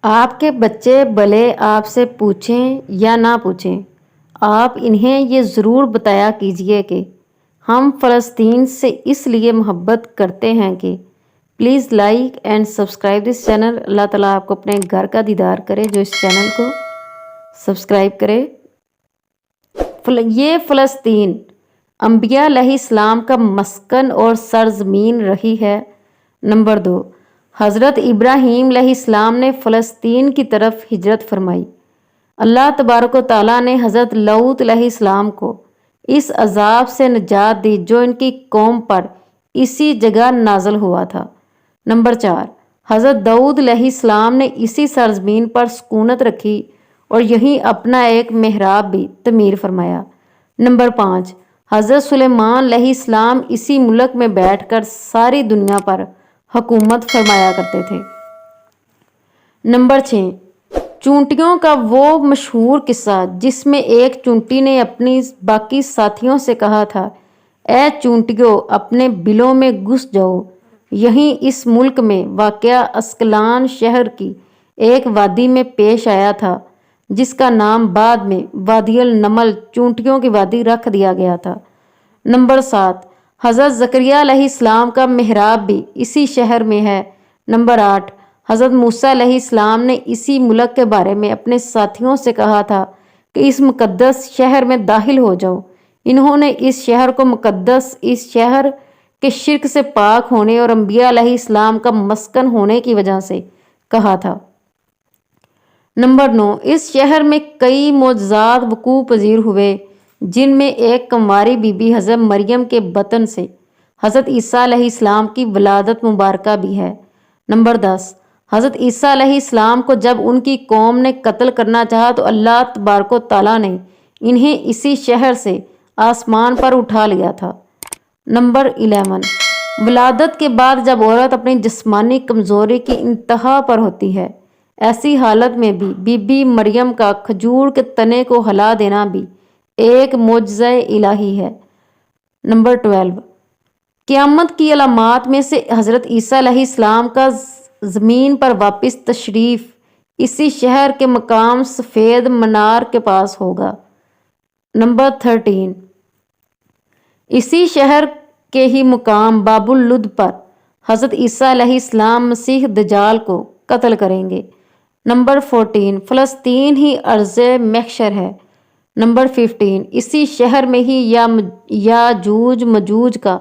آپ کے بچے بھلے آپ سے پوچھیں یا نہ پوچھیں، آپ انہیں یہ ضرور بتایا کیجیے کہ ہم فلسطین سے اس لیے محبت کرتے ہیں کہ please like and subscribe this channel. اللہ تعالیٰ آپ کو اپنے گھر کا دیدار کرے جو اس چینل کو سبسکرائب کرے۔ یہ فلسطین انبیاء علیہ السلام کا مسکن اور سرزمین رہی ہے۔ نمبر 2، حضرت ابراہیم علیہ السلام نے فلسطین کی طرف ہجرت فرمائی۔ اللہ تبارک و تعالیٰ نے حضرت لوط علیہ السلام کو اس عذاب سے نجات دی جو ان کی قوم پر اسی جگہ نازل ہوا تھا۔ نمبر 4، حضرت داؤد علیہ السلام نے اسی سرزمین پر سکونت رکھی اور یہیں اپنا ایک محراب بھی تعمیر فرمایا۔ نمبر 5، حضرت سلیمان علیہ السلام اسی ملک میں بیٹھ کر ساری دنیا پر حکومت فرمایا کرتے تھے۔ نمبر 6، چونٹیوں کا وہ مشہور قصہ جس میں ایک چونٹی نے اپنی باقی ساتھیوں سے کہا تھا، اے چونٹیوں اپنے بلوں میں گھس جاؤ۔ یہیں اس ملک میں واقع اسکلان شہر کی ایک وادی میں پیش آیا تھا جس کا نام بعد میں وادی النمل چونٹیوں کی وادی رکھ دیا گیا تھا۔ نمبر 7، حضرت زکریا علیہ السلام کا محراب بھی اسی شہر میں ہے۔ نمبر 8، حضرت موسیٰ علیہ السلام نے اسی ملک کے بارے میں اپنے ساتھیوں سے کہا تھا کہ اس مقدس شہر میں داخل ہو جاؤ۔ انہوں نے اس شہر کو مقدس، اس شہر کے شرک سے پاک ہونے اور انبیاء علیہ السلام کا مسکن ہونے کی وجہ سے کہا تھا۔ نمبر 9، اس شہر میں کئی معجزات وقوع پذیر ہوئے جن میں ایک کنواری بی بی حضرت مریم کے بطن سے حضرت عیسیٰ علیہ السلام کی ولادت مبارکہ بھی ہے۔ نمبر 10، حضرت عیسیٰ علیہ السلام کو جب ان کی قوم نے قتل کرنا چاہا تو اللہ تبارک و تعالیٰ نے انہیں اسی شہر سے آسمان پر اٹھا لیا تھا۔ نمبر 11، ولادت کے بعد جب عورت اپنی جسمانی کمزوری کی انتہا پر ہوتی ہے، ایسی حالت میں بھی بی بی مریم کا کھجور کے تنے کو ہلا دینا بھی ایک معجزہ الہی ہے۔ نمبر 12، قیامت کی علامات میں سے حضرت عیسیٰ علیہ السلام کا زمین پر واپس تشریف اسی شہر کے مقام سفید منار کے پاس ہوگا۔ نمبر 13، اسی شہر کے ہی مقام باب اللد پر حضرت عیسیٰ علیہ السلام مسیح دجال کو قتل کریں گے۔ نمبر 14، فلسطین ہی ارض محشر ہے۔ نمبر 15، اسی شہر میں ہی یاجوج مجوج کا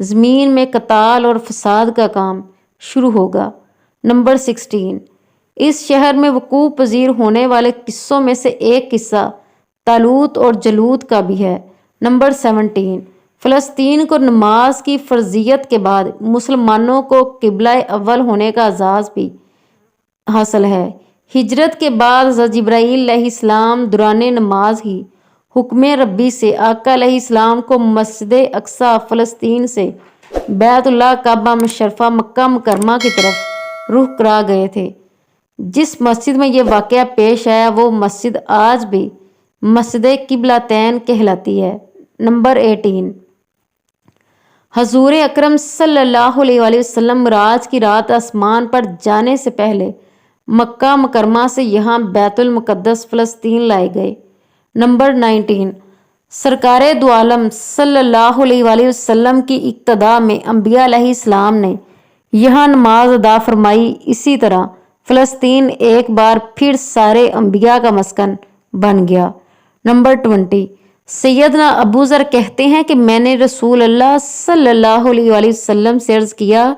زمین میں قتال اور فساد کا کام شروع ہوگا۔ نمبر 16، اس شہر میں وقوع پذیر ہونے والے قصوں میں سے ایک قصہ طالوت اور جلوت کا بھی ہے۔ نمبر 17، فلسطین کو نماز کی فرضیت کے بعد مسلمانوں کو قبلہ اول ہونے کا اعزاز بھی حاصل ہے۔ ہجرت کے بعد حضرت جبرائیل علیہ السلام دوران نماز ہی حکم ربی سے آقا علیہ السلام کو مسجد اقصی فلسطین سے بیت اللہ کعبہ مشرفہ مکہ مکرمہ کی طرف رخ کرا گئے تھے۔ جس مسجد میں یہ واقعہ پیش آیا وہ مسجد آج بھی مسجد قبلتین کہلاتی ہے۔ نمبر 18، حضور اکرم صلی اللہ علیہ وآلہ وسلم معراج کی رات آسمان پر جانے سے پہلے مکہ مکرمہ سے یہاں بیت المقدس فلسطین لائے گئے۔ نمبر 19، سرکار دو عالم صلی اللہ علیہ وآلہ وسلم کی اقتداء میں انبیاء علیہ السلام نے یہاں نماز ادا فرمائی۔ اسی طرح فلسطین ایک بار پھر سارے انبیاء کا مسکن بن گیا۔ نمبر 20، سیدنا ابو ذر کہتے ہیں کہ میں نے رسول اللہ صلی اللہ علیہ وآلہ وسلم سے عرض کیا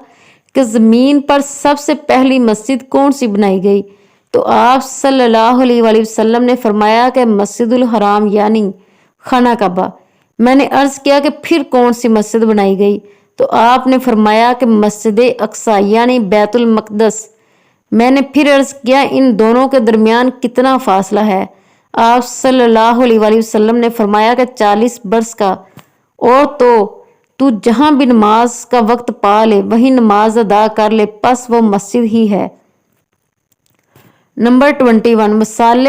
کہ زمین پر سب سے پہلی مسجد کون سی بنائی گئی؟ تو آپ صلی اللہ علیہ وآلہ وسلم نے فرمایا کہ مسجد الحرام یعنی خانہ کعبہ۔ میں نے عرض کیا کہ پھر کون سی مسجد بنائی گئی؟ تو آپ نے فرمایا کہ مسجد اقصی یعنی بیت المقدس۔ میں نے پھر عرض کیا ان دونوں کے درمیان کتنا فاصلہ ہے؟ آپ صلی اللہ علیہ وآلہ وسلم نے فرمایا کہ 40 برس کا، اور تو جہاں بھی نماز کا وقت پا لے وہیں نماز ادا کر لے، پس وہ مسجد ہی ہے۔ نمبر 21، وصال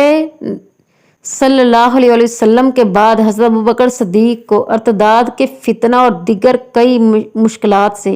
صلی اللہ علیہ وآلہ وسلم کے بعد حضرت ابوبکر صدیق کو ارتداد کے فتنہ اور دیگر کئی مشکلات سے